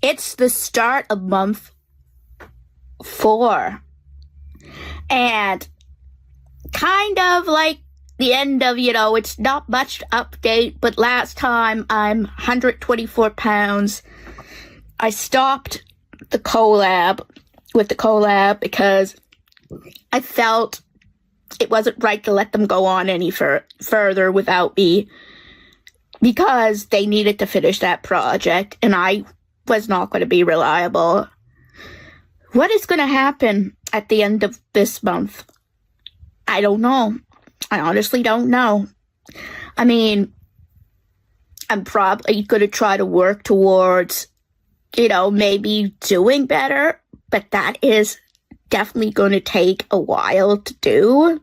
it's the start of month 4. And kind of like the end of, it's not much to update, but last time I'm 124 pounds. I stopped with the collab because I felt it wasn't right to let them go on any further without me, because they needed to finish that project and I was not going to be reliable. What is going to happen at the end of this month? I don't know. I honestly don't know. I mean, I'm probably going to try to work towards, maybe doing better, but that is definitely going to take a while to do.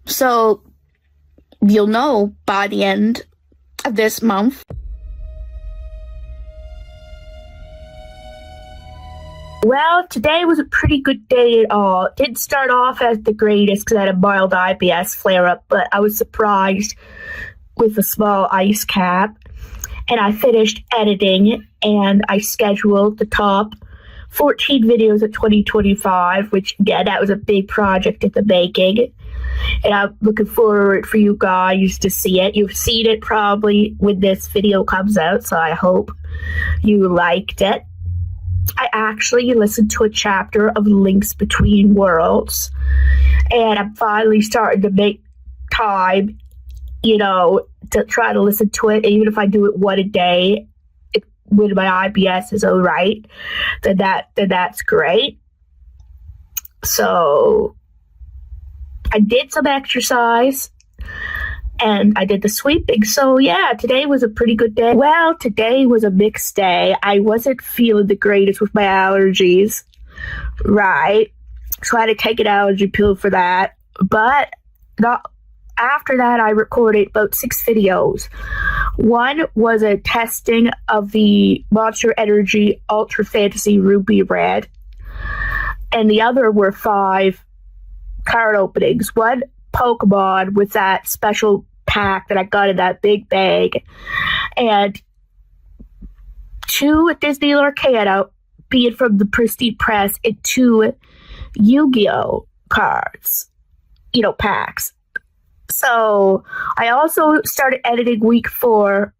So you'll know by the end of this month. Well, today was a pretty good day at all. It didn't start off as the greatest because I had a mild IBS flare-up, but I was surprised with a small ice cap. And I finished editing, and I scheduled the top 14 videos of 2025, which, again, that was a big project in the making. And I'm looking forward for you guys to see it. You've seen it probably when this video comes out, so I hope you liked it. I actually listened to a chapter of Links Between Worlds, and I'm finally starting to make time, to try to listen to it. Even if I do it one a day, when my IBS is all right, then that's great. So I did some exercise and I did the sweeping. So yeah, today was a pretty good day. Well, today was a mixed day. I wasn't feeling the greatest with my allergies, right? So I had to take an allergy pill for that. But after that, I recorded about 6 videos. One was a testing of the Monster Energy Ultra Fantasy Ruby Red. And the other were 5 card openings. One Pokemon with that special pack that I got in that big bag. And 2 Disney Lorcana, being from the Pristine Press, and 2 Yu-Gi-Oh! Cards, packs. So I also started editing week 4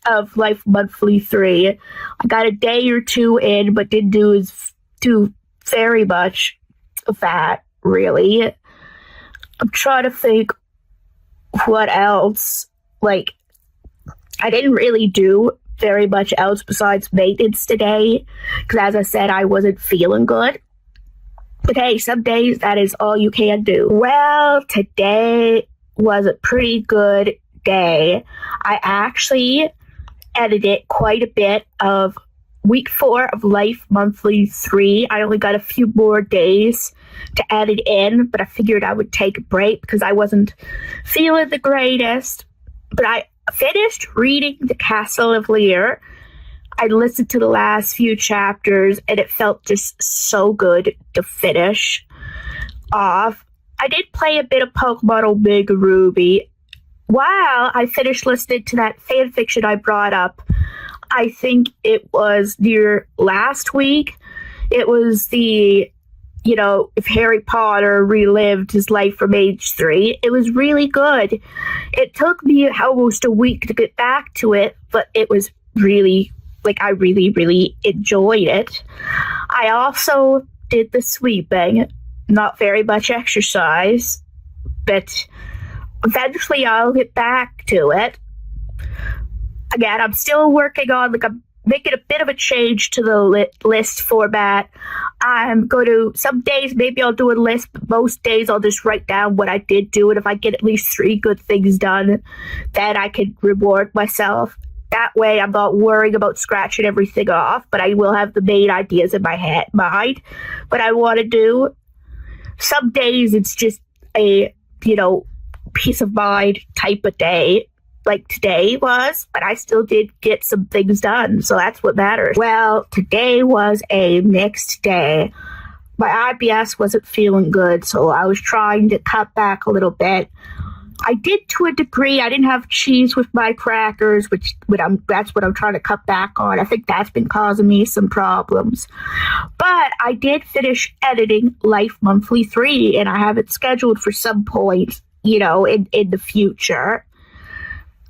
of Life Monthly 3. I got a day or 2 in, but didn't do very much of that, really. I'm trying to think what else. I didn't really do very much else besides maintenance today, because as I said, I wasn't feeling good. But hey, some days that is all you can do. Well, today was a pretty good day. I actually edited quite a bit of week 4 of Life Monthly 3. I only got a few more days to edit in, but I figured I would take a break because I wasn't feeling the greatest. But I finished reading The Castle of Lear. I listened to the last few chapters, and it felt just so good to finish off. I did play a bit of Pokemon Omega Ruby while I finished listening to that fan fiction I brought up. I think it was near last week. It was the, if Harry Potter relived his life from age 3. It was really good. It took me almost a week to get back to it, but it was really, I really, really enjoyed it. I also did the sweeping. Not very much exercise, but eventually I'll get back to it. Again, I'm still working on, I'm making a bit of a change to the list format. I'm going to, some days maybe I'll do a list, but most days I'll just write down what I did do. And if I get at least 3 good things done, then I can reward myself. That way I'm not worrying about scratching everything off, but I will have the main ideas in my mind, what I want to do. Some days it's just a, peace of mind type of day, like today was, but I still did get some things done, so that's what matters. Well, today was a mixed day. My IBS wasn't feeling good, so I was trying to cut back a little bit I did to a degree. I didn't have cheese with my crackers, that's what I'm trying to cut back on. I think that's been causing me some problems. But I did finish editing Life Monthly 3, and I have it scheduled for some point, in the future.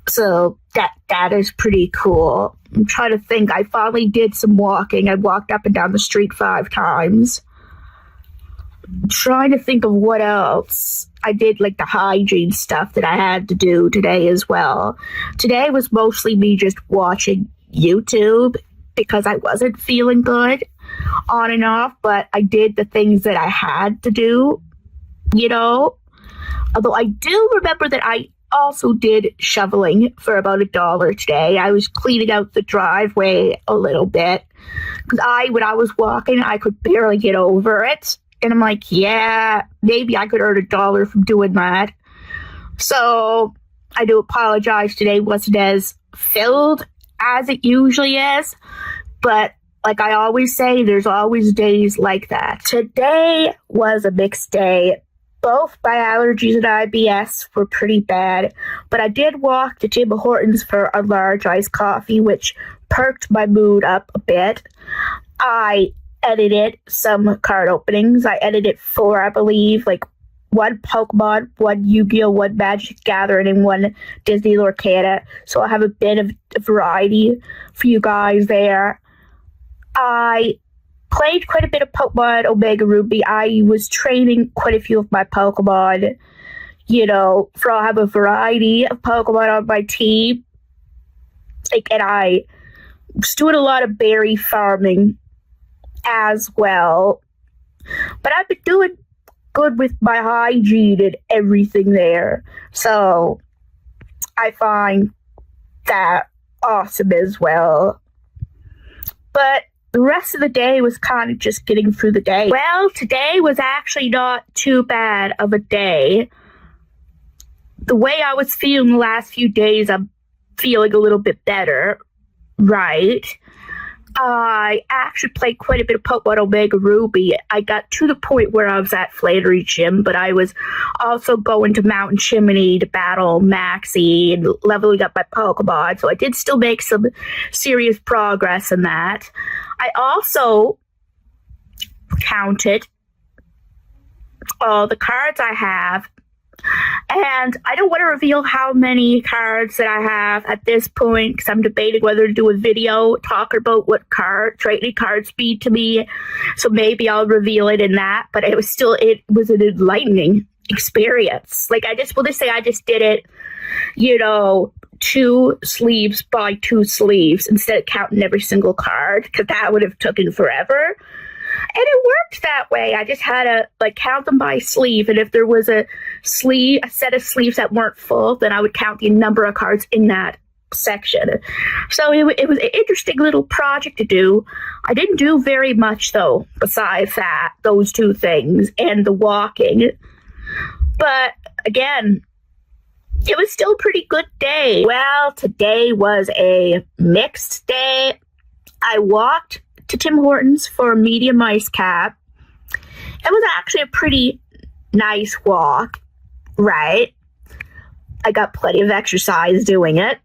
So that is pretty cool. I'm trying to think. I finally did some walking. I walked up and down the street 5 times. I'm trying to think of what else. I did like the hygiene stuff that I had to do today as well. Today was mostly me just watching YouTube because I wasn't feeling good on and off, but I did the things that I had to do, Although I do remember that I also did shoveling for about $1 today. I was cleaning out the driveway a little bit because when I was walking, I could barely get over it. And I'm like, yeah, maybe I could earn $1 from doing that. So I do apologize. Today wasn't as filled as it usually is. But like I always say, there's always days like that. Today was a mixed day. Both my allergies and IBS were pretty bad, but I did walk to Tim Hortons for a large iced coffee, which perked my mood up a bit. I edited some card openings. I edited 4, I believe, like 1 Pokemon, 1 Yu-Gi-Oh!, 1 Magic Gathering, and 1 Disney Lorcana. So I have a bit of variety for you guys there. I played quite a bit of Pokemon Omega Ruby. I was training quite a few of my Pokemon, for I have a variety of Pokemon on my team. And I was doing a lot of berry farming as well. But I've been doing good with my hygiene and everything there. So I find that awesome as well. But the rest of the day was kind of just getting through the day. Well, today was actually not too bad of a day. The way I was feeling the last few days, I'm feeling a little bit better, right? I actually played quite a bit of Pokemon Omega Ruby. I got to the point where I was at Flannery Gym, but I was also going to Mountain Chimney to battle Maxie and leveling up my Pokemon, so I did still make some serious progress in that. I also counted all the cards I have, and I don't want to reveal how many cards that I have at this point because I'm debating whether to do a video talking about what trading cards mean to me. So maybe I'll reveal it in that. But it was an enlightening experience. Like I just did it, 2 sleeves by 2 sleeves instead of counting every single card because that would have taken forever. And it worked that way. I just had to count them by sleeve, and if there was a set of sleeves that weren't full, then I would count the number of cards in that section. So it was an interesting little project to do. I didn't do very much though, besides those 2 things and the walking. But again, it was still a pretty good day. Well, today was a mixed day. I walked to Tim Hortons for a medium ice cap. It was actually a pretty nice walk, right? I got plenty of exercise doing it.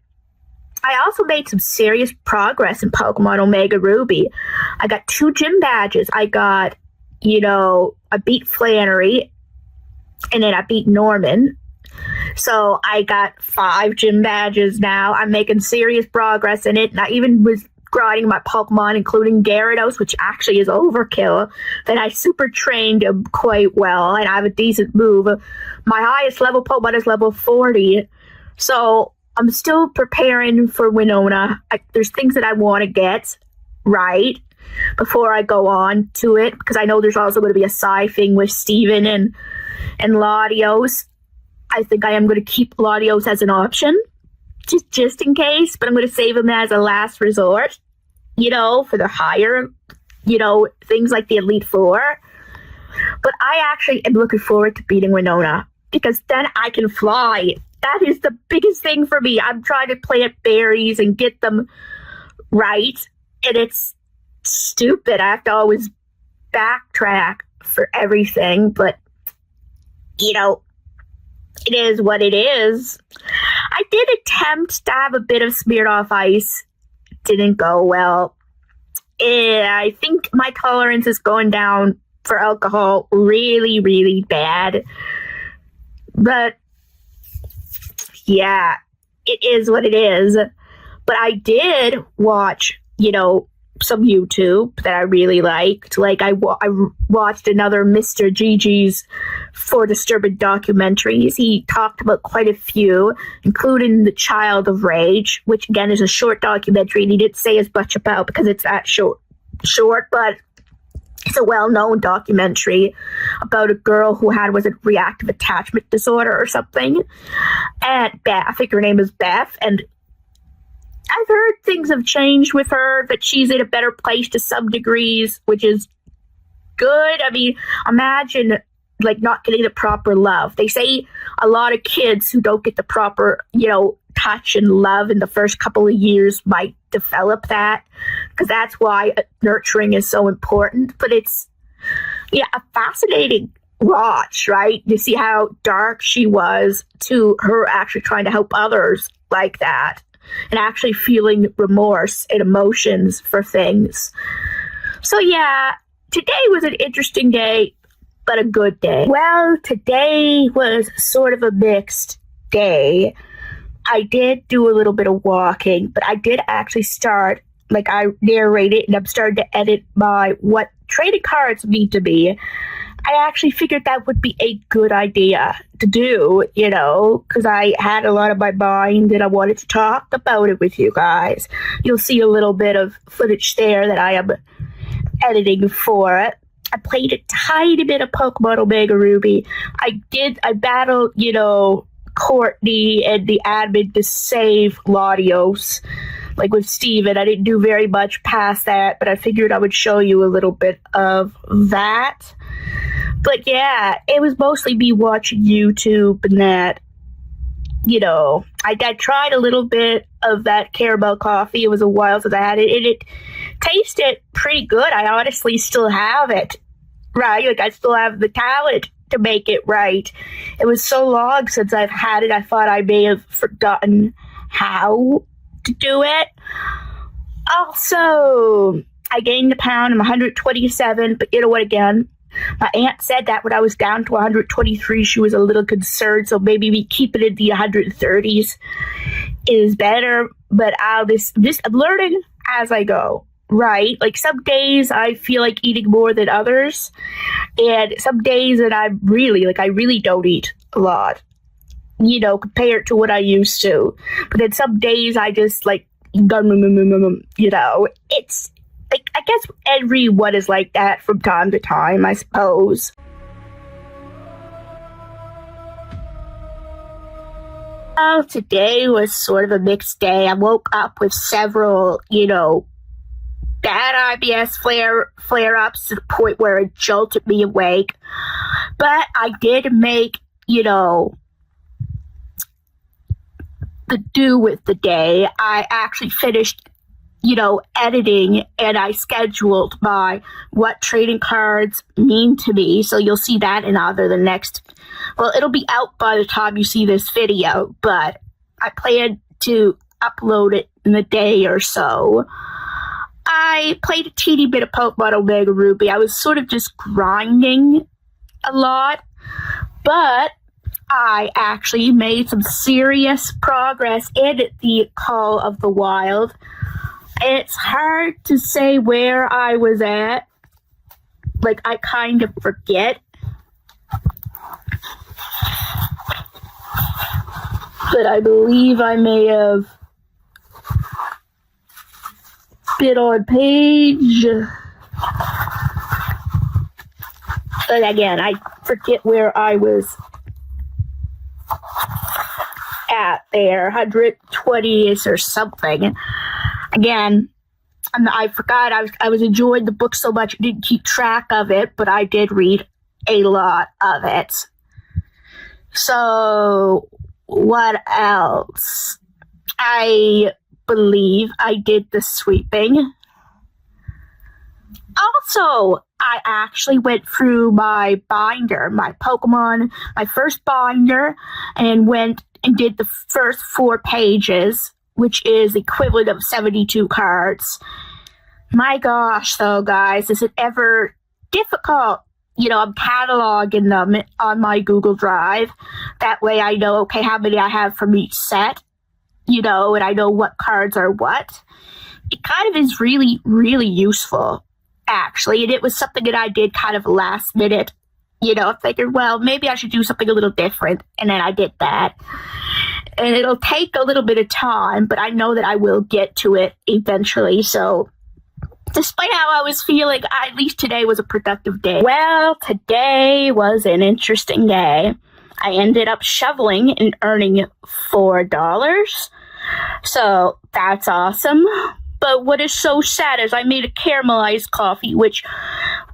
I also made some serious progress in Pokemon Omega Ruby. I got 2 gym badges. I got, I beat Flannery, and then I beat Norman. So I got 5 gym badges now. I'm making serious progress in it. And I even was grinding my Pokemon, including Gyarados, which actually is overkill. Then I super trained him quite well, and I have a decent move. My highest level Pokemon is level 40. So I'm still preparing for Winona. There's things that I want to get right before I go on to it, because I know there's also going to be a side thing with Steven and Latios. I think I am going to keep Latios as an option, just in case, but I'm going to save him as a last resort, for the higher, things like the Elite Four. But I actually am looking forward to beating Winona, because then I can fly. That is the biggest thing for me. I'm trying to plant berries and get them right, and it's stupid. I have to always backtrack for everything, but, it is what it is. I did attempt to have a bit of smeared off ice. Didn't go well. I think my tolerance is going down for alcohol really, really bad. But yeah, it is what it is. But I did watch, some YouTube that I really liked. Like I watched another Mr. Gigi's For Disturbing documentaries. He talked about quite a few, including The Child of Rage, which again is a short documentary, and he didn't say as much about because it's that short, but it's a well-known documentary about a girl who was a reactive attachment disorder or something. And I think her name is Beth, and I've heard things have changed with her, that she's in a better place to some degrees, which is good. I mean, imagine not getting the proper love. They say a lot of kids who don't get the proper, touch and love in the first couple of years might develop that, because that's why nurturing is so important. But it's, a fascinating watch, right? To see how dark she was to her actually trying to help others like that, and actually feeling remorse and emotions for things. So yeah, today was an interesting day, but a good day. Well, today was sort of a mixed day. I did do a little bit of walking, but I did actually start, I narrated, and I'm starting to edit what trading cards need to be. I actually figured that would be a good idea to do, because I had a lot of my mind and I wanted to talk about it with you guys. You'll see a little bit of footage there that I am editing for it. I played a tiny bit of Pokemon Omega Ruby. I battled, Courtney and the admin to save Latios, with Steven. I didn't do very much past that, but I figured I would show you a little bit of that. But yeah, it was mostly me watching YouTube and that, I tried a little bit of that caramel coffee. It was a while since I had it, and it tasted pretty good. I honestly still have it, right? I still have the talent to make it right. It was so long since I've had it, I thought I may have forgotten how to do it. Also, I gained a pound. I'm 127, but you know what, again? My aunt said that when I was down to 123, she was a little concerned, so maybe me keeping it in the 130s is better, but I'm learning as I go, right? Some days I feel like eating more than others, and some days that I really don't eat a lot, compared to what I used to. But then some days I just it's I guess everyone is like that from time to time, I suppose. Well, today was sort of a mixed day. I woke up with several, bad IBS flare-ups to the point where it jolted me awake. But I did make, the do with the day. I actually finished editing, and I scheduled what trading cards mean to me. So you'll see that in it'll be out by the time you see this video, but I plan to upload it in a day or so. I played a teeny bit of Pokemon Omega Ruby. I was sort of just grinding a lot, but I actually made some serious progress in the Call of the Wild. It's hard to say where I was at. I kind of forget. But I believe I may have been on page. But again, I forget where I was at there. 120s or something. Again, I forgot. I was enjoying the book so much I didn't keep track of it, but I did read a lot of it. So, what else? I believe I did the sweeping. Also, I actually went through my binder, my first binder, and went and did the first 4 pages, which is equivalent of 72 cards. My gosh, though, guys, is it ever difficult? I'm cataloging them on my Google Drive. That way I know, okay, how many I have from each set, and I know what cards are what. It kind of is really, really useful, actually. And it was something that I did kind of last minute, thinking, well, maybe I should do something a little different. And then I did that. And it'll take a little bit of time, but I know that I will get to it eventually. So despite how I was feeling, at least today was a productive day. Well, today was an interesting day. I ended up shoveling and earning $4. So that's awesome. But what is so sad is I made a caramelized coffee, which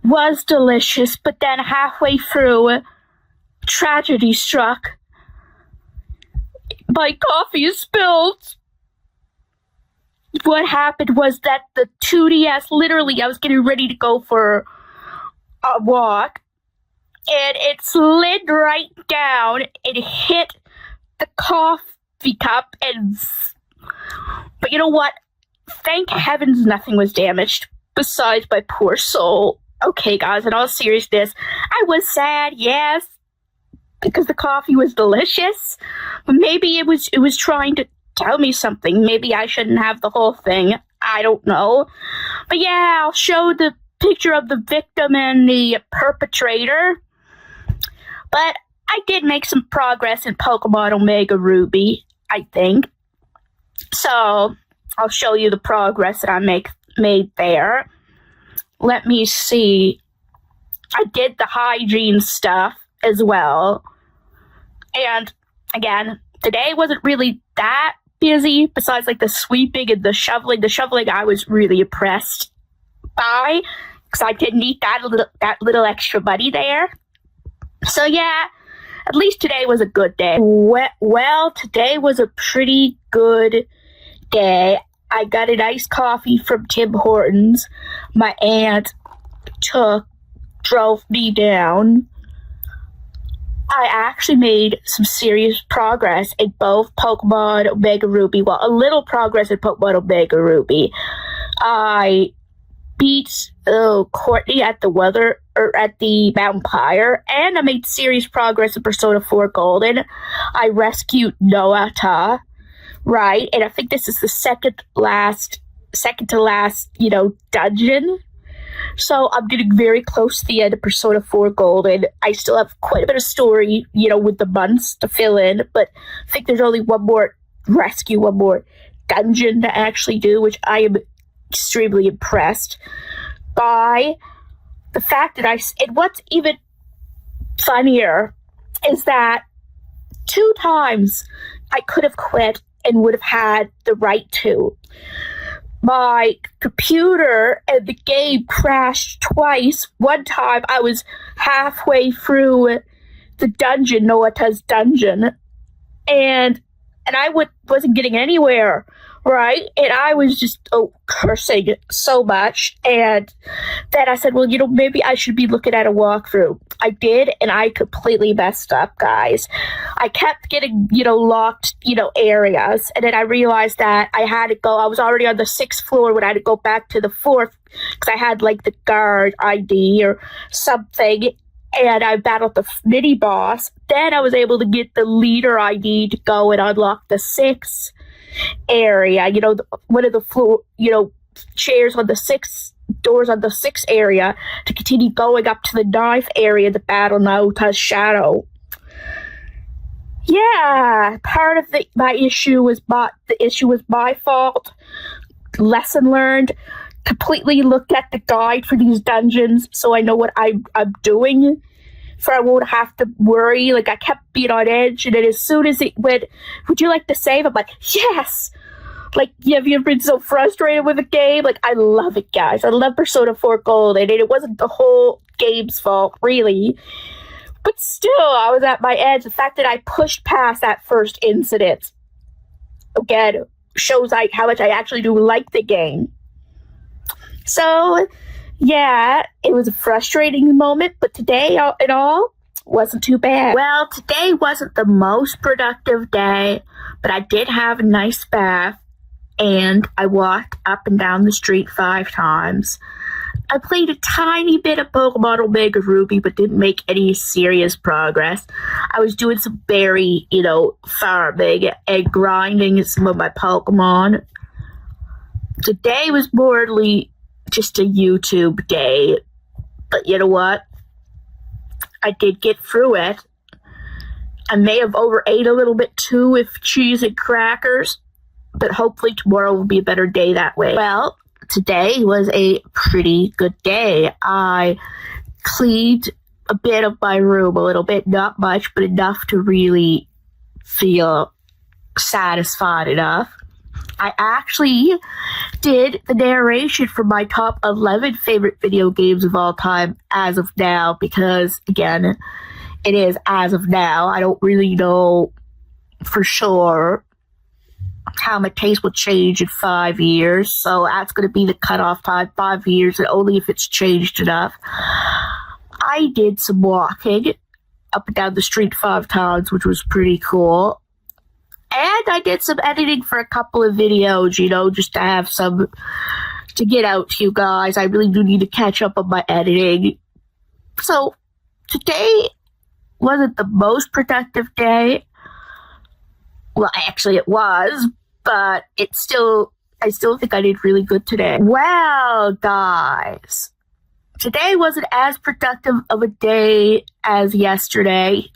was delicious, but then halfway through, tragedy struck. My coffee is spilled. What happened was that the 2DS, literally, I was getting ready to go for a walk, and it slid right down and hit the coffee cup, but you know what? Thank heavens nothing was damaged, besides my poor soul. Okay, guys, in all seriousness, I was sad, yes, because the coffee was delicious, but maybe it was trying to tell me something. Maybe I shouldn't have the whole thing. I don't know. But yeah, I'll show the picture of the victim and the perpetrator. But I did make some progress in Pokemon Omega Ruby, I think. So I'll show you the progress that I made there. Let me see. I did the hygiene stuff as well. And again, today wasn't really that busy, besides like the sweeping and the shoveling. The shoveling I was really impressed by, because I did need that little extra money there. So yeah, at least today was a good day. Well, today was a pretty good day. I got a nice coffee from Tim Hortons. My aunt drove me down. I actually made some serious progress in both Pokemon Omega Ruby. Well, a little progress in Pokemon Omega Ruby. I beat Courtney at the Vampire, and I made serious progress in Persona 4 Golden. I rescued Noata, right? And I think this is the second to last, dungeon. So I'm getting very close to the end of Persona 4 Golden. I still have quite a bit of story, with the months to fill in, but I think there's only one more dungeon to actually do, which I am extremely impressed by. The fact that and what's even funnier is that 2 times I could have quit and would have had the right to. My computer and the game crashed twice. One time I was halfway through the dungeon, Noata's dungeon, and I wasn't getting anywhere, right? And I was just cursing so much. And then I said, well, maybe I should be looking at a walkthrough. I did, and I completely messed up, guys. I kept getting, locked, areas. And then I realized that I had to go. I was already on the 6th floor when I had to go back to the 4th because I had, like, the guard ID or something. And I battled the mini boss. Then I was able to get the leader ID to go and unlock the 6th area. One of the floor, chairs on the 6th, doors on the 6th area to continue going up to the 9th area to battle Naota's shadow. Yeah, part of my issue was my fault. Lesson learned. Completely looked at the guide for these dungeons so I know what I'm doing, for I won't have to worry. Like, I kept being on edge, and then as soon as it went, would you like to save? I'm like, yes! Like, have you ever been so frustrated with a game? Like, I love it, guys. I love Persona 4 Gold, and it wasn't the whole game's fault, really. But still, I was at my edge. The fact that I pushed past that first incident, shows how much I actually do like the game. So, Yeah, it was a frustrating moment, but today it all wasn't too bad. Well, today wasn't the most productive day, but I did have a nice bath, and I walked up and down the street 5 times. I played a tiny bit of Pokemon Omega Ruby, but didn't make any serious progress. I was doing some berry, farming and grinding some of my Pokemon. Today was morely just a YouTube day, but you know what? I did get through it. I may have overate a little bit too with cheese and crackers, but hopefully tomorrow will be a better day that way. Well, today was a pretty good day. I cleaned a bit of my room, a little bit, not much, but enough to really feel satisfied enough. I actually did the narration for my top 11 favorite video games of all time as of now, because, again, it is as of now. I don't really know for sure how my taste will change in 5 years, so that's going to be the cutoff time, 5 years, and only if it's changed enough. I did some walking up and down the street 5 times, which was pretty cool. And I did some editing for a couple of videos, just to have some to get out to you guys. I really do need to catch up on my editing. So today wasn't the most productive day. Well, actually it was, but I still think I did really good today. Well, guys, today wasn't as productive of a day as yesterday.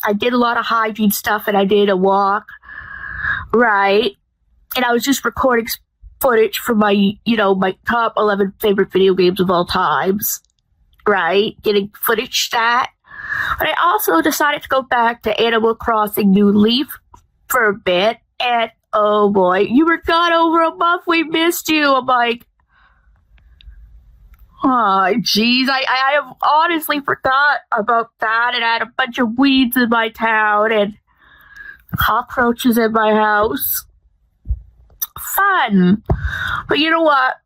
I did a lot of hygiene stuff, and I did a walk, right? And I was just recording footage for my, my top 11 favorite video games of all times, right? Getting footage stat. But I also decided to go back to Animal Crossing New Leaf for a bit, and oh boy, you were gone over a month. We missed you. I'm like, oh, jeez, I have honestly forgot about that, and I had a bunch of weeds in my town and cockroaches in my house. Fun. But you know what?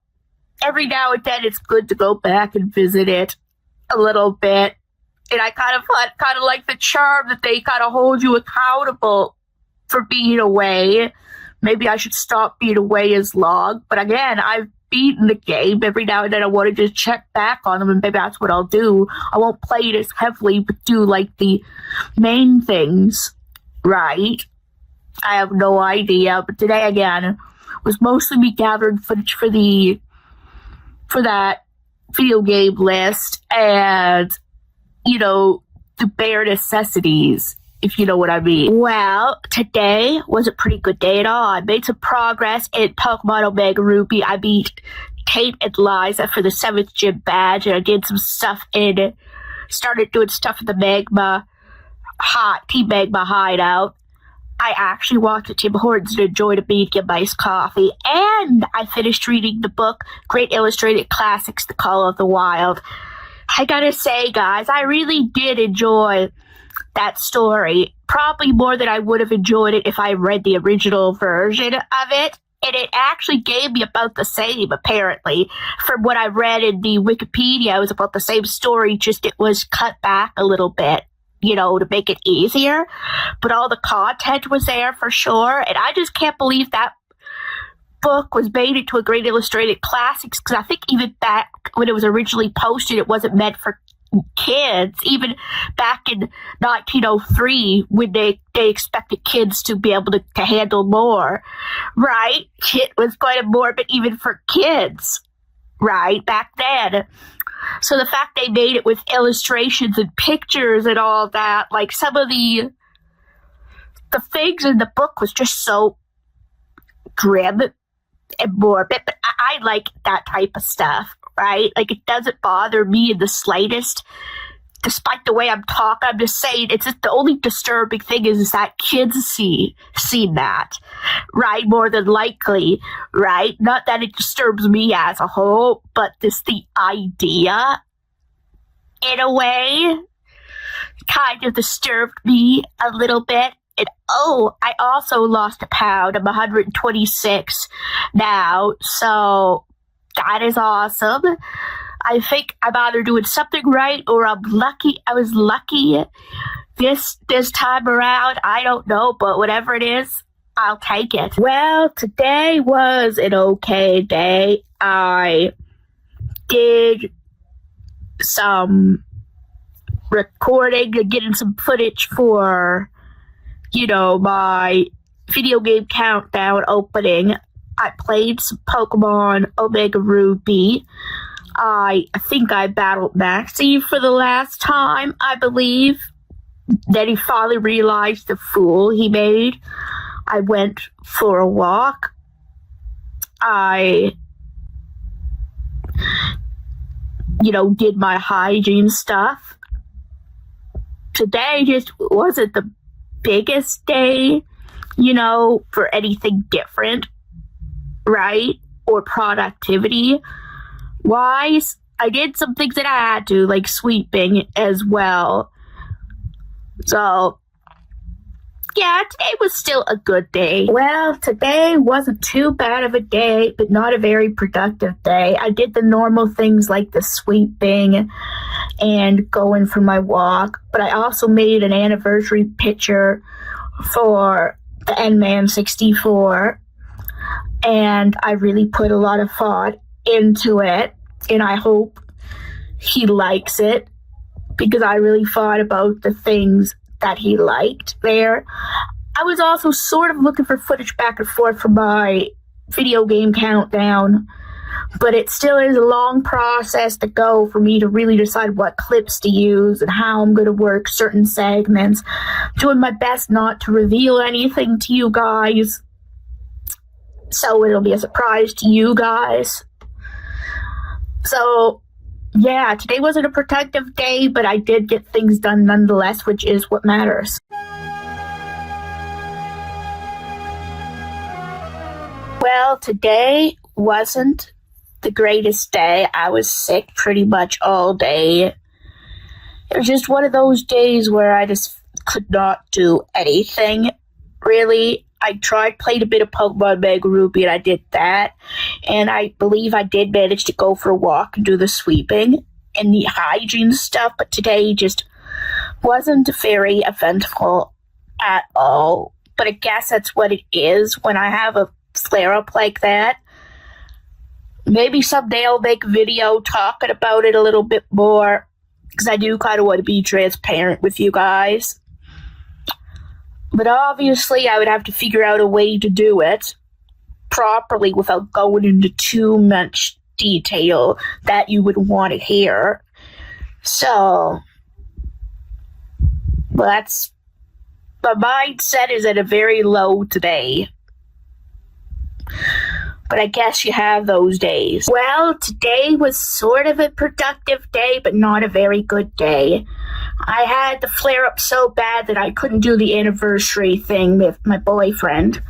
Every now and then it's good to go back and visit it a little bit. And I kind of like the charm that they kind of hold you accountable for being away. Maybe I should stop being away as long. But again, I've beaten the game. Every now and then I want to just check back on them, and maybe that's what I'll do. I won't play it as heavily, but do like the main things, right? I have no idea. But today again was mostly me gathering footage for that video game list, and the bare necessities, if you know what I mean. Well, today was a pretty good day at all. I made some progress in Pokemon Omega Ruby. I beat Kate and Liza for the 7th gym badge, and I did some stuff started doing stuff in the Team Magma hideout. I actually walked to Tim Hortons and enjoyed a medium iced coffee, and I finished reading the book, Great Illustrated Classics, The Call of the Wild. I gotta say, guys, I really did enjoy that story, probably more than I would have enjoyed it if I read the original version of it. And it actually gave me about the same, apparently. From what I read in the Wikipedia, it was about the same story, just it was cut back a little bit, to make it easier. But all the content was there for sure. And I just can't believe that book was made into a Great Illustrated Classics, because I think even back when it was originally posted, it wasn't meant for kids. Even back in 1903, when they expected kids to be able to handle more, right? It was quite a morbid even for kids, right, back then. So the fact they made it with illustrations and pictures and all that, like some of the things in the book was just so grim and morbid, but I like that type of stuff, right? Like, it doesn't bother me in the slightest, despite the way I'm talking. I'm just saying, it's just the only disturbing thing is that kids seen that, right? More than likely, right? Not that it disturbs me as a whole, but just the idea, in a way, kind of disturbed me a little bit. And I also lost a pound. I'm 126 now, so that is awesome. I think I'm either doing something right or I'm lucky. I was lucky this time around. I don't know, but whatever it is, I'll take it. Well, today was an okay day. I did some recording and getting some footage for, my video game countdown opening. I played some Pokemon Omega Ruby. I think I battled Maxie for the last time, I believe. Then he finally realized the fool he made. I went for a walk. I, did my hygiene stuff. Today just wasn't the biggest day, for anything different, right? Or productivity wise. I did some things that I had to, like sweeping as well. So, yeah, today was still a good day. Well, today wasn't too bad of a day, but not a very productive day. I did the normal things like the sweeping and going for my walk, but I also made an anniversary picture for the N-Man 64, and I really put a lot of thought into it, and I hope he likes it, because I really thought about the things that he liked there. I was also sort of looking for footage back and forth for my video game countdown, but it still is a long process to go for me to really decide what clips to use and how I'm going to work certain segments. Doing my best not to reveal anything to you guys, so it'll be a surprise to you guys. So, yeah, today wasn't a productive day, but I did get things done nonetheless, which is what matters. Well, today wasn't the greatest day. I was sick pretty much all day. It was just one of those days where I just could not do anything, really. I played a bit of Pokemon Mega Ruby, and I did that. And I believe I did manage to go for a walk and do the sweeping and the hygiene stuff, but today just wasn't very eventful at all. But I guess that's what it is when I have a flare-up like that. Maybe someday I'll make a video talking about it a little bit more, because I do kind of want to be transparent with you guys. But obviously, I would have to figure out a way to do it properly without going into too much detail that you would want to hear. So, my mindset is at a very low today. But I guess you have those days. Well, today was sort of a productive day, but not a very good day. I had the flare-up so bad that I couldn't do the anniversary thing with my boyfriend.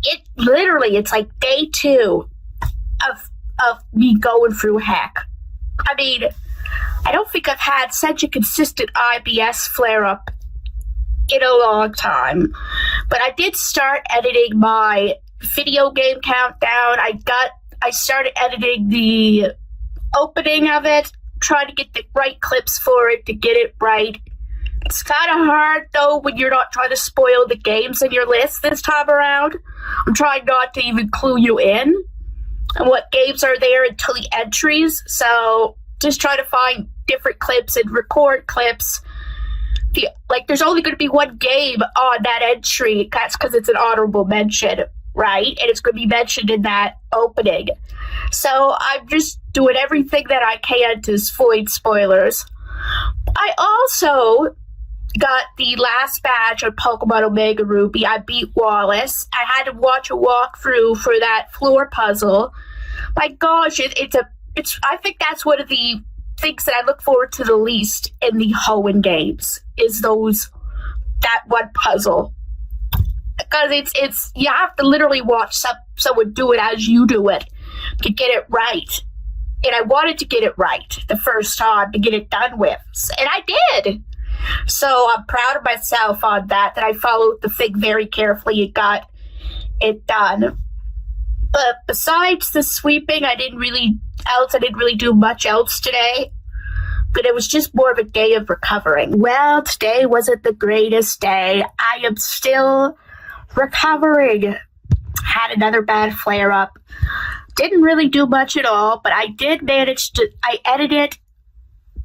It's like day 2 of me going through heck. I mean, I don't think I've had such a consistent IBS flare-up in a long time. But I did start editing my video game countdown. I started editing the opening of it, trying to get the right clips for it to get it right. It's kind of hard, though, when you're not trying to spoil the games in your list this time around. I'm trying not to even clue you in on what games are there until the entries. So just try to find different clips and record clips. There's only going to be one game on that entry. That's because it's an honorable mention, right? And it's going to be mentioned in that opening. So I'm just doing everything that I can to avoid spoilers. I also got the last batch of Pokemon Omega Ruby. I beat Wallace. I had to watch a walkthrough for that floor puzzle. My gosh, I think that's one of the things that I look forward to the least in the Hoenn games is that one puzzle. Because it's you have to literally watch someone do it as you do it to get it right. And I wanted to get it right the first time to get it done with. And I did. So I'm proud of myself on that I followed the thing very carefully and got it done. But besides the sweeping, I didn't really do much else today. But it was just more of a day of recovering. Well, today wasn't the greatest day. I am still recovering. Had another bad flare-up. Didn't really do much at all, but I did manage to... I edited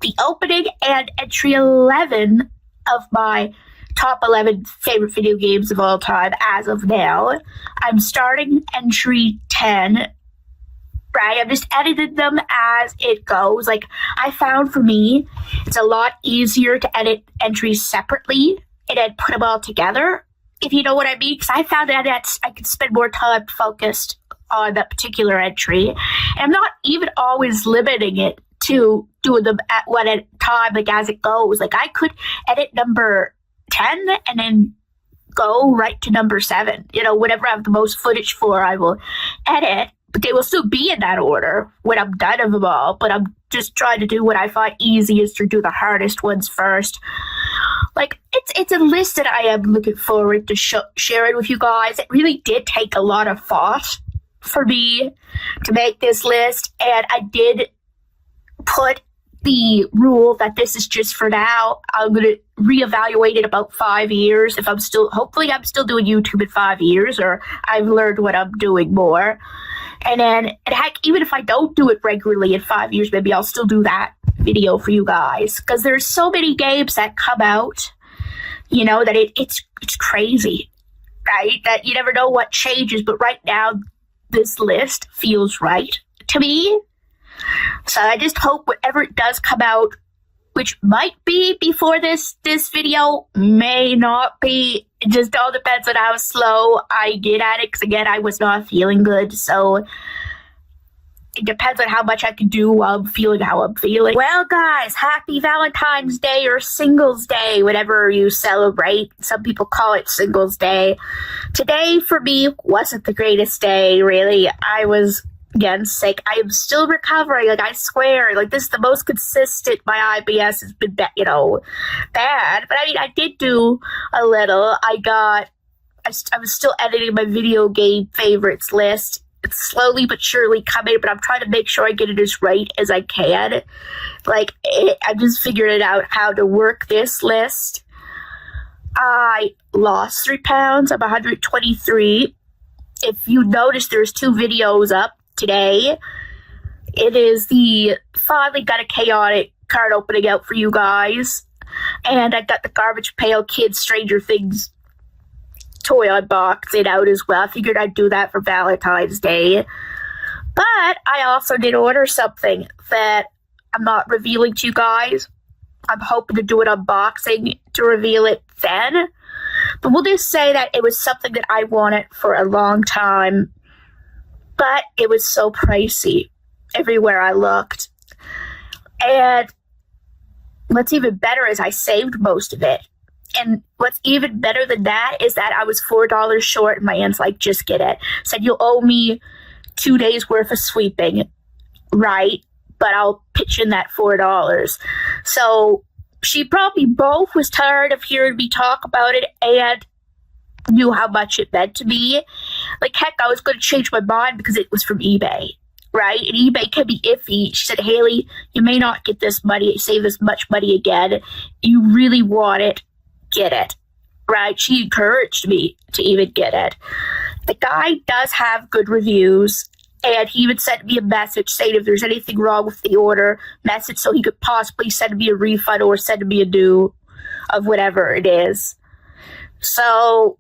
the opening and entry 11 of my top 11 favorite video games of all time as of now. I'm starting entry 10. Right, I've just edited them as it goes. Like, I found for me, it's a lot easier to edit entries separately and then put them all together, if you know what I mean. Because I found that I could spend more time focused on that particular entry. And I'm not even always limiting it to doing them at one at a time, like as it goes. Like, I could edit number 10 and then go right to number 7. You know, whatever I have the most footage for, I will edit. But they will still be in that order when I'm done of them all. But I'm just trying to do what I find easiest or do the hardest ones first. Like, it's a list that I am looking forward to sharing with you guys. It really did take a lot of thought for me to make this list. And I did put the rule that this is just for now. I'm going to reevaluate it about 5 years. If hopefully I'm still doing YouTube in 5 years, or I've learned what I'm doing more. And then, heck, even if I don't do it regularly in 5 years, maybe I'll still do that video for you guys. Because there's so many games that come out, you know, that it's crazy, right? That you never know what changes. But right now, this list feels right to me. So I just hope whatever it does come out, which might be before this video, may not be. It just all depends on how slow I get at it, because again, I was not feeling good, so it depends on how much I can do while I'm feeling how I'm feeling. Well, guys, happy Valentine's Day or Singles Day, whatever you celebrate. Some people call it Singles Day. Today, for me, wasn't the greatest day, really. I was... again, sick. I am still recovering. Like, I swear, like, this is the most consistent my IBS has been, bad. But I mean, I did do a little. I was still editing my video game favorites list. It's slowly but surely coming, but I'm trying to make sure I get it as right as I can. Like, I'm just figuring out how to work this list. I lost 3 pounds. I'm 123. If you notice, there's 2 videos up today. It is the finally got a chaotic card opening out for you guys, and I got the Garbage Pail Kids Stranger Things toy unboxing out as well. I figured I'd do that for Valentine's Day. But I also did order something that I'm not revealing to you guys. I'm hoping to do an unboxing to reveal it then. But we'll just say that it was something that I wanted for a long time. But it was so pricey everywhere I looked. And what's even better is I saved most of it. And what's even better than that is that I was $4 short, and my aunt's like, just get it. Said, you'll owe me 2 days worth of sweeping, right? But I'll pitch in that $4. So she probably both was tired of hearing me talk about it and knew how much it meant to me. Like, heck, I was going to change my mind because it was from eBay, right? And eBay can be iffy. She said, Haley, you may not get this money, save this much money again. You really want it, get it, right? She encouraged me to even get it. The guy does have good reviews, and he even sent me a message saying if there's anything wrong with the order, message so he could possibly send me a refund or send me a new of whatever it is. So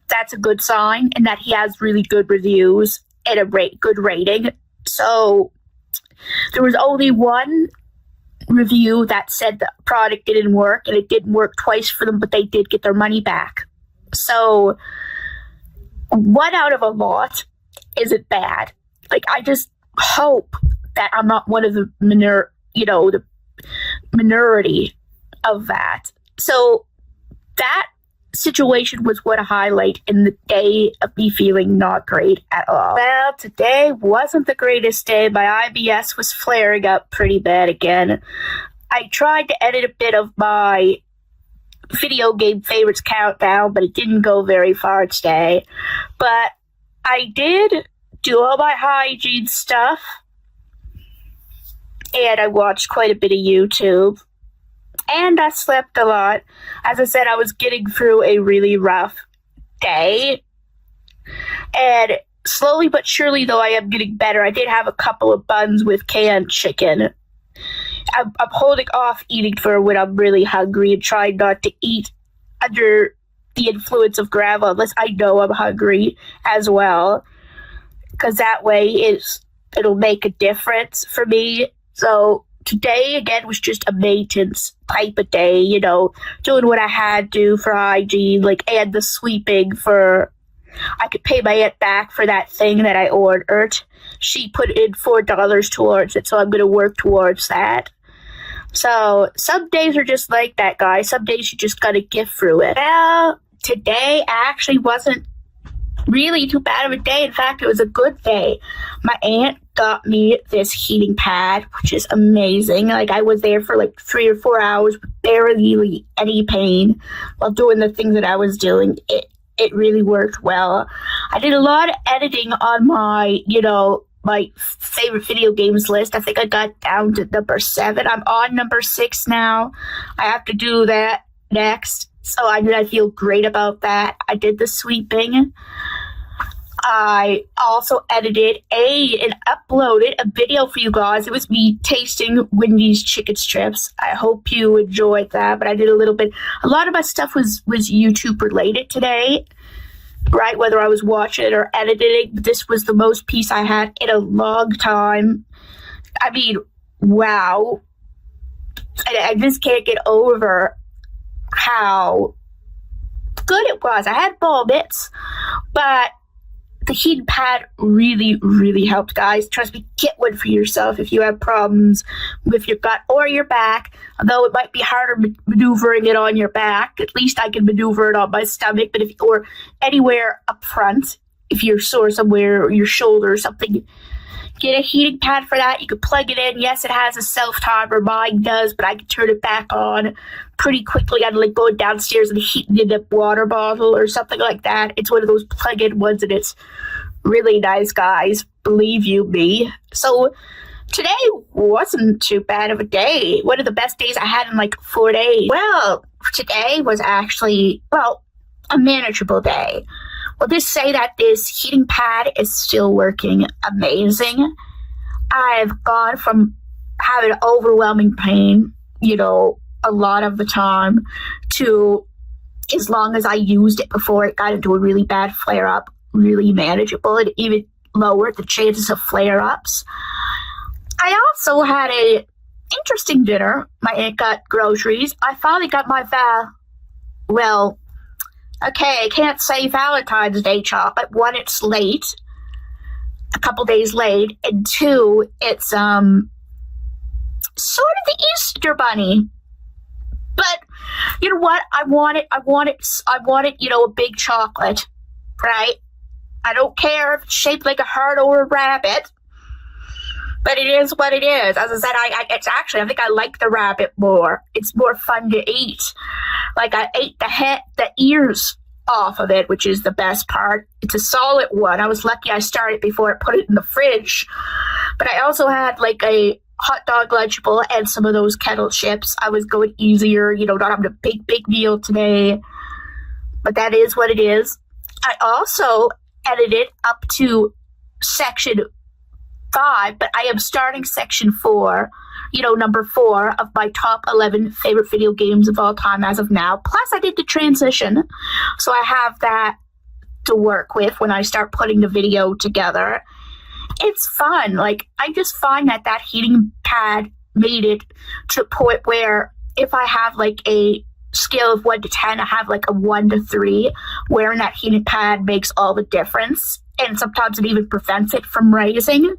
that's a good sign, and that he has really good reviews and a good rating. So there was only one review that said the product didn't work, and it didn't work twice for them, but they did get their money back. So 1 out of a lot isn't bad. Like, I just hope that I'm not one of the the minority of that. So that situation was what a highlight in the day of me feeling not great at all. Well, today wasn't the greatest day. My IBS was flaring up pretty bad again. I tried to edit a bit of my video game favorites countdown, but it didn't go very far today. But I did do all my hygiene stuff. And I watched quite a bit of YouTube. And I slept a lot. As I said, I was getting through a really rough day. And slowly but surely, though, I am getting better. I did have a couple of buns with canned chicken. I'm holding off eating for when I'm really hungry and trying not to eat under the influence of grandma unless I know I'm hungry as well. Because that way it'll make a difference for me. So today, again, was just a maintenance type of day, you know, doing what I had to do for hygiene, like, and the sweeping for... I could pay my aunt back for that thing that I ordered. She put in $4 towards it, so I'm going to work towards that. So some days are just like that, guys. Some days you just got to get through it. Well, today actually wasn't really too bad of a day. In fact, it was a good day. My aunt got me this heating pad, which is amazing. Like, I was there for like 3 or 4 hours with barely any pain while doing the things that I was doing. It really worked well. I did a lot of editing on my, my favorite video games list. I think I got down to number 7. I'm on number 6 now. I have to do that next. So I feel great about that. I did the sweeping. I also edited and uploaded a video for you guys. It was me tasting Wendy's chicken strips. I hope you enjoyed that, but I did a little bit. A lot of my stuff was YouTube related today, right? Whether I was watching it or editing, this was the most piece I had in a long time. I mean, wow. I just can't get over how good it was. I had moments, but the heating pad really, really helped, guys. Trust me, get one for yourself if you have problems with your gut or your back. Although it might be harder maneuvering it on your back. At least I can maneuver it on my stomach. But or anywhere up front, if you're sore somewhere or your shoulder or something, get a heating pad for that. You can plug it in. Yes, it has a self-timer. Mine does, but I can turn it back on pretty quickly. I'd like going downstairs and heating in a water bottle or something like that. It's one of those plug-in ones, and it's really nice, guys. Believe you me. So today wasn't too bad of a day. One of the best days I had in like 4 days. Well, today was actually, a manageable day. Well, just say that this heating pad is still working amazing. I've gone from having overwhelming pain, a lot of the time, to, as long as I used it before it got into a really bad flare-up, really manageable. It even lowered the chances of flare-ups. I also had a interesting dinner. My aunt got groceries. I finally got my I can't say Valentine's Day chocolate. 1, it's late, a couple days late, and 2, it's sort of the Easter bunny. But you know what? I wanted, a big chocolate, right? I don't care if it's shaped like a heart or a rabbit, but it is what it is. As I said, I think I like the rabbit more. It's more fun to eat. Like, I ate the ears off of it, which is the best part. It's a solid one. I was lucky I started before I put it in the fridge. But I also had like a hot dog Lunchable and some of those kettle chips. I was going easier, not having a big meal today. But that is what it is. I also edited up to section 5, but I am starting section 4, number 4 of my top 11 favorite video games of all time as of now. Plus, I did the transition, so I have that to work with when I start putting the video together. It's fun. Like, I just find that heating pad made it to a point where if I have like a scale of 1 to 10, I have like a 1 to 3. Wearing that heating pad makes all the difference. And sometimes it even prevents it from raising,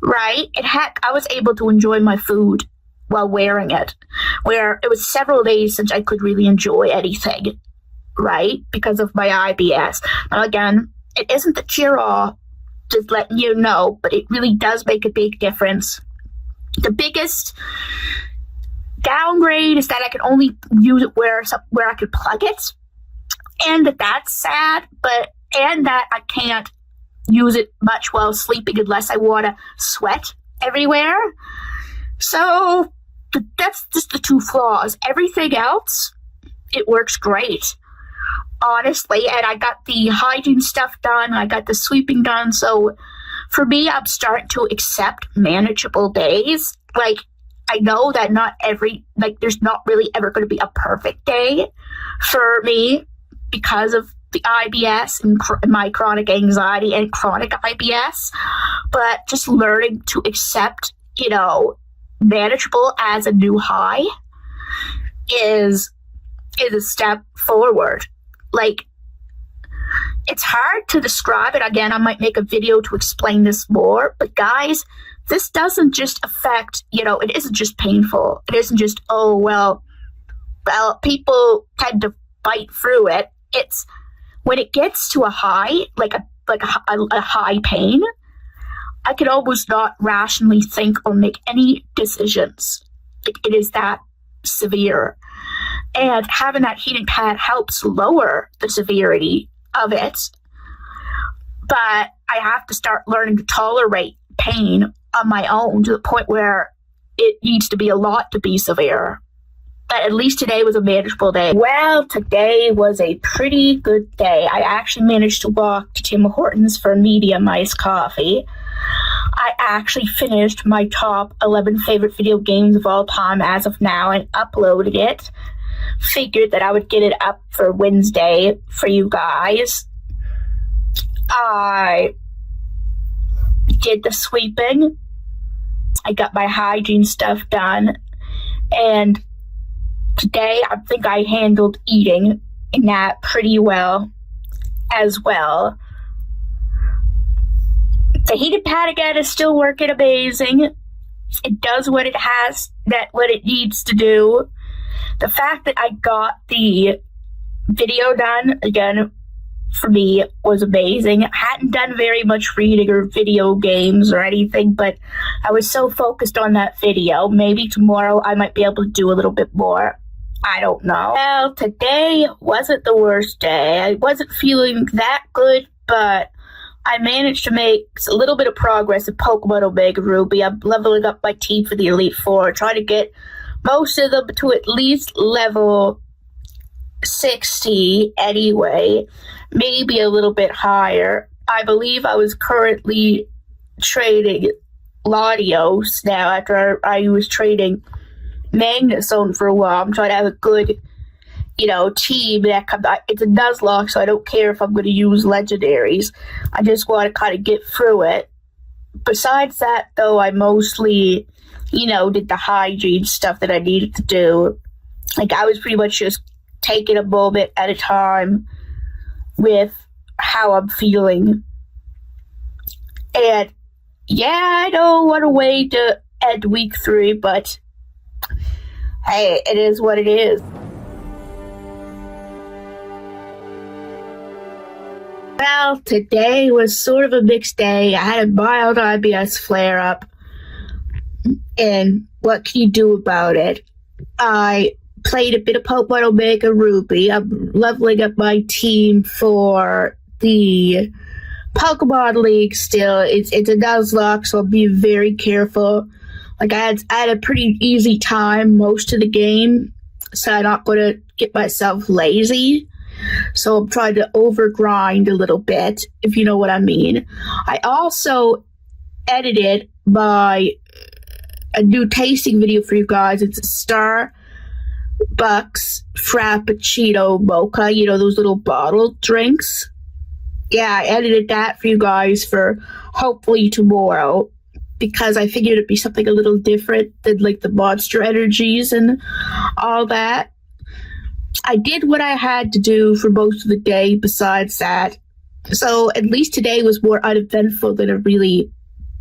right? And heck, I was able to enjoy my food while wearing it, where it was several days since I could really enjoy anything, right? Because of my IBS. Now, again, it isn't the cure-all, just letting you know, but it really does make a big difference. The biggest downgrade is that I can only use it where I could plug it, and that's sad, and that I can't use it much while sleeping unless I want to sweat everywhere. So that's just the two flaws. Everything else, it works great, honestly. And I got the hygiene stuff done. I got the sweeping done. So for me, I'm starting to accept manageable days. Like, I know that there's not really ever going to be a perfect day for me because of the IBS and my chronic anxiety and chronic IBS. But just learning to accept, manageable as a new high is a step forward. Like, it's hard to describe it. Again, I might make a video to explain this more. But guys, this doesn't just affect, it isn't just painful. It isn't just, well, people tend to fight through it. It's when it gets to a high, like a high pain, I can almost not rationally think or make any decisions. Like, it is that severe. And having that heating pad helps lower the severity of it. But I have to start learning to tolerate pain on my own to the point where it needs to be a lot to be severe. But at least today was a manageable day. Well, today was a pretty good day. I actually managed to walk to Tim Hortons for a medium iced coffee. I actually finished my top 11 favorite video games of all time as of now and uploaded it. Figured that I would get it up for Wednesday for you guys. I did the sweeping. I got my hygiene stuff done. And today, I think I handled eating in that pretty well as well. The heated pad again is still working amazing. It does what it needs to do. The fact that I got the video done again for me was amazing. I hadn't done very much reading or video games or anything, but I was so focused on that video. Maybe tomorrow I might be able to do a little bit more. I don't know. Well, today wasn't the worst day. I wasn't feeling that good, but I managed to make a little bit of progress in Pokemon Omega Ruby. I'm leveling up my team for the Elite Four, trying to get most of them to at least level 60 anyway, maybe a little bit higher. I believe I was currently trading Latios now after I was trading Magnezone for a while. I'm trying to have a good, team that comes. It's a Nuzlocke, so I don't care if I'm going to use legendaries. I just want to kind of get through it. Besides that, though, I mostly, did the hygiene stuff that I needed to do. Like, I was pretty much just taking a moment at a time with how I'm feeling. And, yeah, I know what a way to end week 3, but hey, it is what it is. Well, today was sort of a mixed day. I had a mild IBS flare-up. And what can you do about it? I played a bit of Pokemon Omega Ruby. I'm leveling up my team for the Pokemon League still. It's a Nuzlocke, so I'll be very careful. Like, I had a pretty easy time most of the game, so I'm not going to get myself lazy. So I'm trying to overgrind a little bit, if you know what I mean. I also edited a new tasting video for you guys. It's a Starbucks Frappuccino Mocha, those little bottle drinks. Yeah, I edited that for you guys for hopefully tomorrow, because I figured it'd be something a little different than like the Monster Energies and all that. I did what I had to do for most of the day besides that. So at least today was more uneventful than a really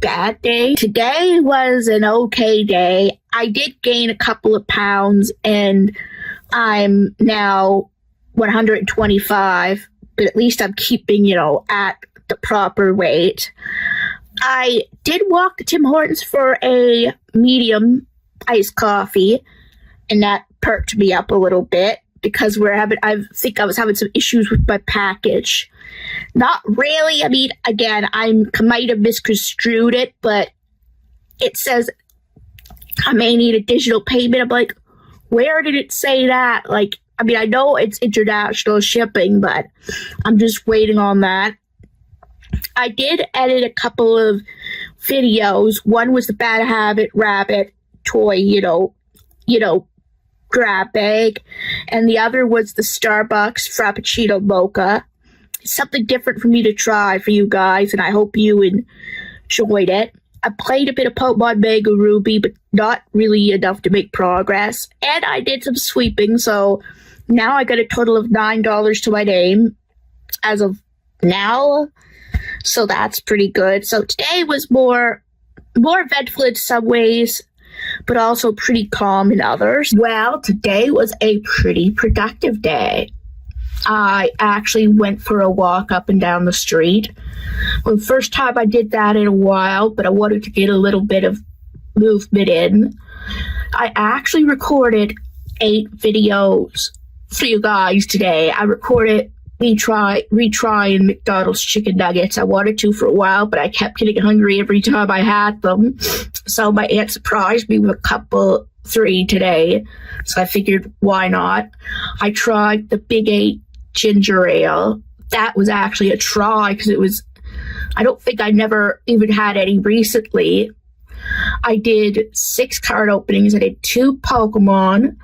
bad day. Today was an okay day. I did gain a couple of pounds and I'm now 125, but at least I'm keeping, at the proper weight. I did walk to Tim Hortons for a medium iced coffee, and that perked me up a little bit. because I think I was having some issues with my package. Not really. I mean, again, I might have misconstrued it, but it says I may need a digital payment. I'm like, where did it say that? Like, I mean, I know it's international shipping, but I'm just waiting on that. I did edit a couple of videos. One was the Bad Habit Rabbit toy, grab bag, and the other was the Starbucks Frappuccino Mocha. Something different for me to try for you guys, and I hope you enjoyed it. I played a bit of Pokemon Mega Ruby, but not really enough to make progress. And I did some sweeping, so now I got a total of $9 to my name as of now. So that's pretty good. So today was more eventful in some ways, but also pretty calm in others. Well, today was a pretty productive day. I actually went for a walk up and down the street. Well, the first time I did that in a while, but I wanted to get a little bit of movement in. I actually recorded 8 videos for you guys today. I recorded retrying McDonald's chicken nuggets. I wanted to for a while, but I kept getting hungry every time I had them. So my aunt surprised me with a couple 3 today. So I figured, why not? I tried the Big 8 ginger ale. That was actually a try because I don't think I never even had any recently. I did 6 card openings. I did 2 Pokemon.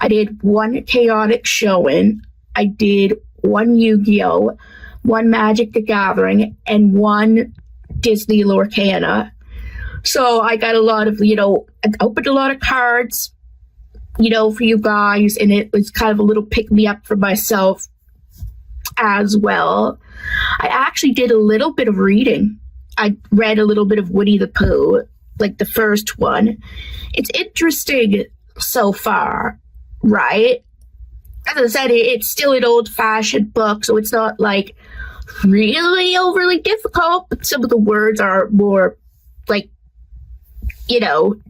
I did 1 Chaotic Showing. I did 1 Yu-Gi-Oh!, 1 Magic the Gathering, and 1 Disney Lorcana. So I got a lot of, I opened a lot of cards, for you guys, and it was kind of a little pick-me-up for myself as well. I actually did a little bit of reading. I read a little bit of Winnie the Pooh, like the first one. It's interesting so far, right? As I said, it's still an old-fashioned book, so it's not, like, really overly difficult, but some of the words are more, like,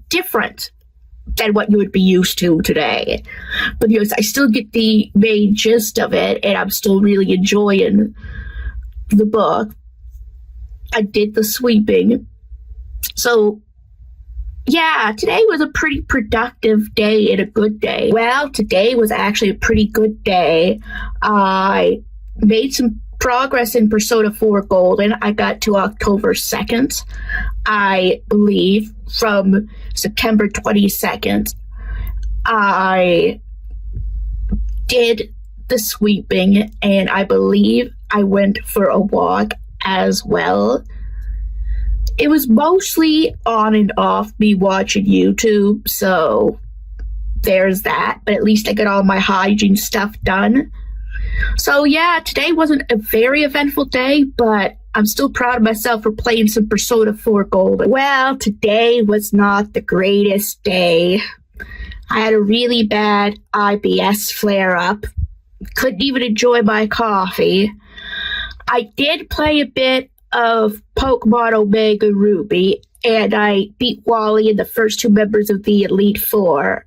different than what you would be used to today. But, I still get the main gist of it, and I'm still really enjoying the book. I did the sweeping. So, yeah, today was a pretty productive day and a good day. Well, today was actually a pretty good day. I made some progress in Persona 4 Golden. I got to October 2nd, I believe, from September 22nd. I did the sweeping, and I believe I went for a walk as well. It was mostly on and off me watching YouTube, so there's that. But at least I got all my hygiene stuff done. So yeah, today wasn't a very eventful day, but I'm still proud of myself for playing some Persona 4 Golden. Well, today was not the greatest day. I had a really bad IBS flare-up. Couldn't even enjoy my coffee. I did play a bit of Pokemon Omega Ruby, and I beat Wally and the first 2 members of the Elite Four.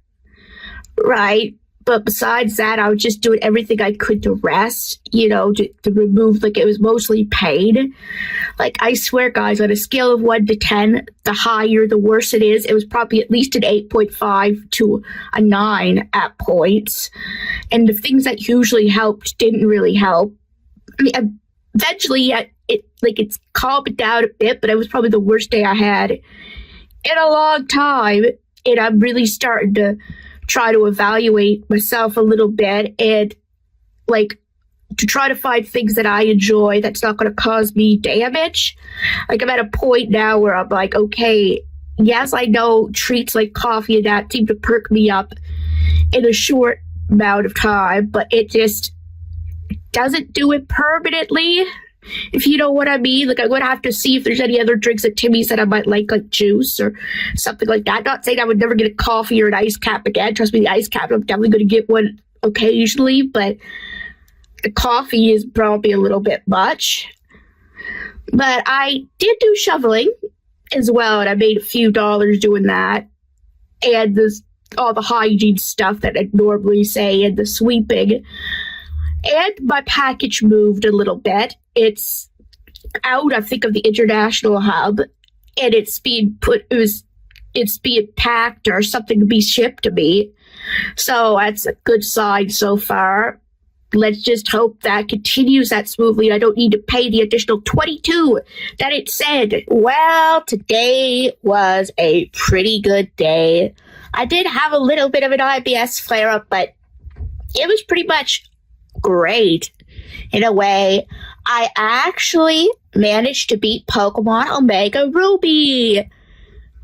Right? But besides that, I was just doing everything I could to rest, to remove, it was mostly pain. I swear, guys, on a scale of 1 to 10, the higher, the worse it is. It was probably at least an 8.5 to a 9 at points. And the things that usually helped didn't really help. I mean, eventually, it's calmed down a bit, but it was probably the worst day I had in a long time. And I'm really starting to try to evaluate myself a little bit and, to try to find things that I enjoy that's not going to cause me damage. I'm at a point now where I'm like, okay, yes, I know treats like coffee and that seem to perk me up in a short amount of time, but it just doesn't do it permanently, if you know what I mean. I'm going to have to see if there's any other drinks at Timmy's that I might like juice or something like that. Not saying I would never get a coffee or an ice cap again. Trust me, the ice cap, I'm definitely going to get one occasionally, but the coffee is probably a little bit much. But I did do shoveling as well, and I made a few dollars doing that. And the all the hygiene stuff that I'd normally say in the sweeping. And my package moved a little bit. It's out, I think, of the international hub, and it's being packed or something to be shipped to me. So that's a good sign so far. Let's just hope that continues that smoothly and I don't need to pay the additional $22 that it said. Well, today was a pretty good day. I did have a little bit of an IBS flare-up, but it was pretty much great in a way. I actually managed to beat Pokemon Omega Ruby.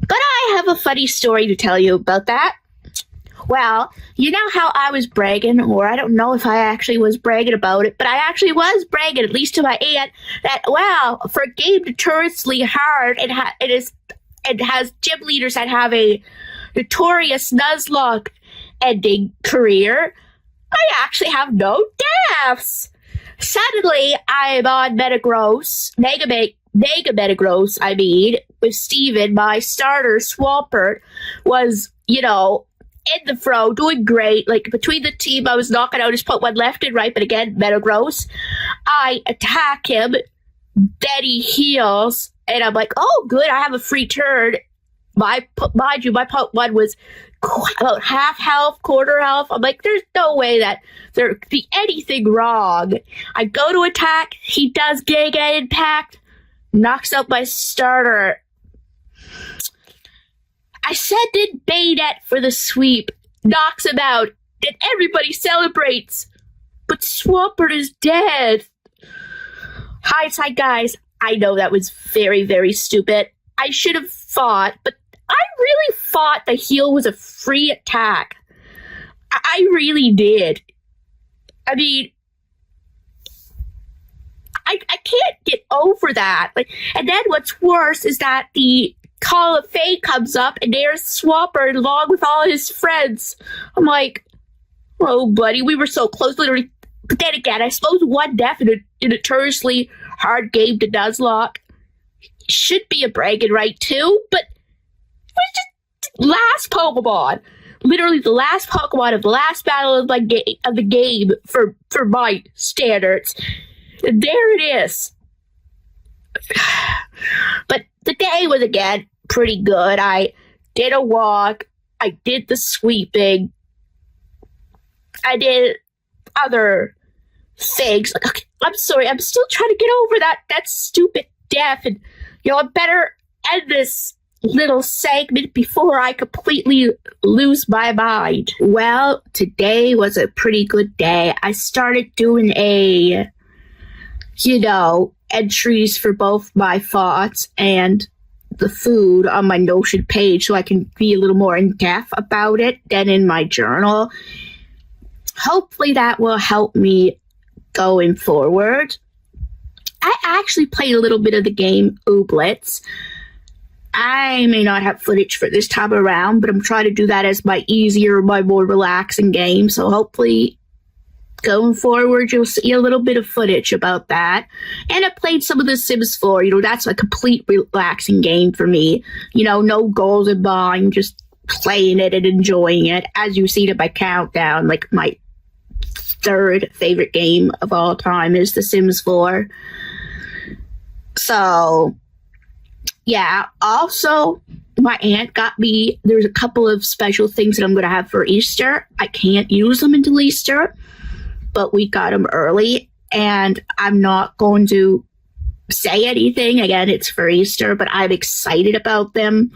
But I have a funny story to tell you about that. Well, you know how I was bragging, or I don't know if I actually was bragging about it, but I actually was bragging, at least to my aunt, that, wow, for a game notoriously hard, it has gym leaders that have a notorious Nuzlocke ending career, I actually have no deaths. Suddenly, I'm on Mega Metagross, I mean, with Steven, my starter Swampert, was, in the throw, doing great. Like, between the team, I was knocking out his Pokemon left and right, but again, Metagross. I attack him, then he heals, and I'm like, oh, good, I have a free turn. Mind you, my Pokemon was about half health, quarter health. I'm like, there's no way that there could be anything wrong. I go to attack, he does Giga Impact, knocks out my starter. I send in Bayonet for the sweep, knocks him out, and everybody celebrates. But Swampert is dead. Hindsight, guys, I know that was very, very stupid. I should have fought, but I really thought the heal was a free attack. I really did. I mean, I can't get over that. And then what's worse is that the Call of Fate comes up, and there's Swampert along with all his friends. I'm like, oh, buddy, we were so close, literally. But then again, I suppose one death in a notoriously hard game to Nuzlocke should be a bragging right, too. But it was just last Pokemon. Literally the last Pokemon of the last battle of the game for my standards. And there it is. But the day was, again, pretty good. I did a walk. I did the sweeping. I did other things. Okay, I'm sorry. I'm still trying to get over that stupid death. And, I better end this little segment before I completely lose my mind. Well, today was a pretty good day. I started doing entries for both my thoughts and the food on my Notion page so I can be a little more in depth about it than in my journal. Hopefully that will help me going forward. I actually played a little bit of the game Umbre. I may not have footage for this time around, but I'm trying to do that as my more relaxing game. So hopefully going forward, you'll see a little bit of footage about that. And I played some of the Sims 4. That's a complete relaxing game for me. No goals in mind, just playing it and enjoying it. As you see to my countdown, like my third favorite game of all time is The Sims 4. So, yeah. Also, my aunt got me, there's a couple of special things that I'm going to have for Easter. I can't use them until Easter, but we got them early, and I'm not going to say anything. Again, it's for Easter, but I'm excited about them.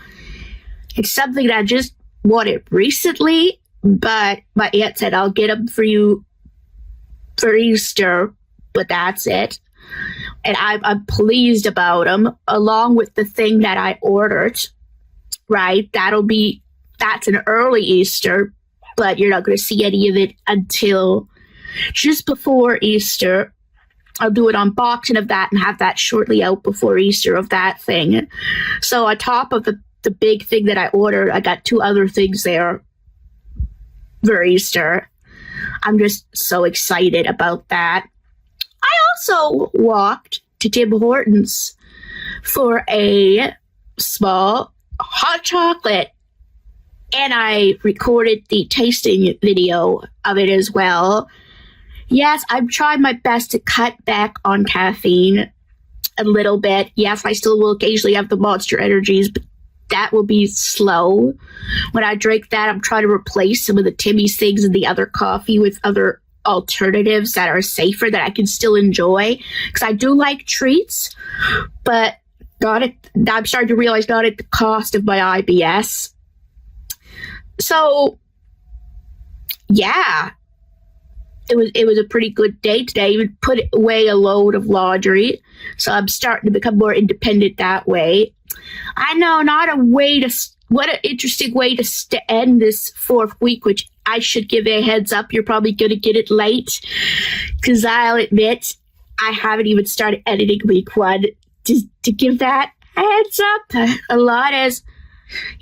It's something that I just wanted recently, but my aunt said, I'll get them for you for Easter, but that's it. And I'm pleased about them, along with the thing that I ordered, right? That's an early Easter, but you're not going to see any of it until just before Easter. I'll do an unboxing of that and have that shortly out before Easter of that thing. So on top of the big thing that I ordered, I got two other things there for Easter. I'm just so excited about that. I also walked to Tim Hortons for a small hot chocolate And I recorded the tasting video of it as well. Yes, I've tried my best to cut back on caffeine a little bit. Yes, I still will occasionally have the Monster Energies, but that will be slow. When I drink that, I'm trying to replace some of the Timmy's things and the other coffee with other alternatives that are safer that I can still enjoy. Because I do like treats, but I'm starting to realize not at the cost of my IBS. So, yeah, it was a pretty good day today. I even put away a load of laundry, so I'm starting to become more independent that way. I know, what an interesting way to end this 4th week, which I should give a heads up. You're probably going to get it late, because I'll admit I haven't even started editing week 1 to give that a heads up. A lot as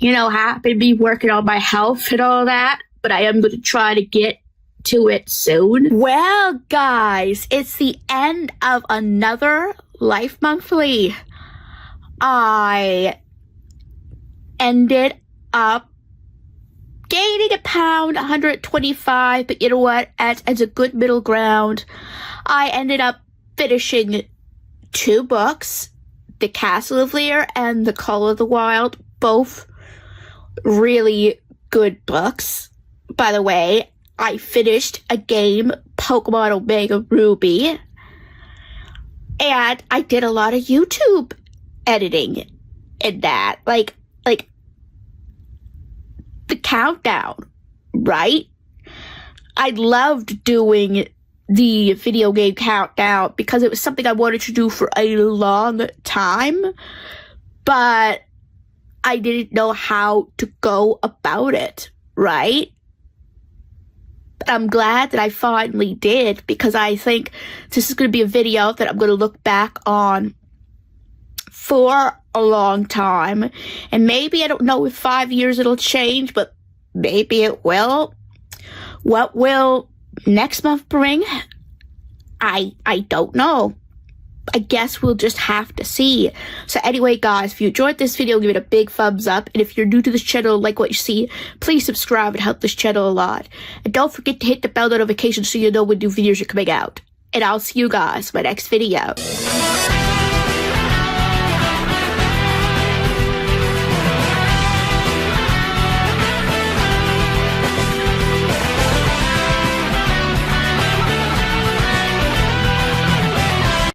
happened to be working on my health and all that, but I am going to try to get to it soon. Well, guys, it's the end of another Life Monthly. I ended up gaining a pound, 125, but you know what? As a good middle ground, I ended up finishing 2 books, The Castle of Lear and The Call of the Wild. Both really good books. By the way, I finished a game, Pokemon Omega Ruby, and I did a lot of YouTube editing in that. Like the countdown, right? I loved doing the video game countdown because it was something I wanted to do for a long time, but I didn't know how to go about it, right? But I'm glad that I finally did, because I think this is going to be a video that I'm going to look back on for a long time. And maybe, I don't know if 5 years it'll change, but maybe it will. What will next month bring? I don't know. I guess we'll just have to see. So anyway, guys, if you enjoyed this video, give it a big thumbs up. And if you're new to this channel, like what you see, please subscribe and help this channel a lot. And don't forget to hit the bell notification so you know when new videos are coming out. And I'll see you guys in my next video.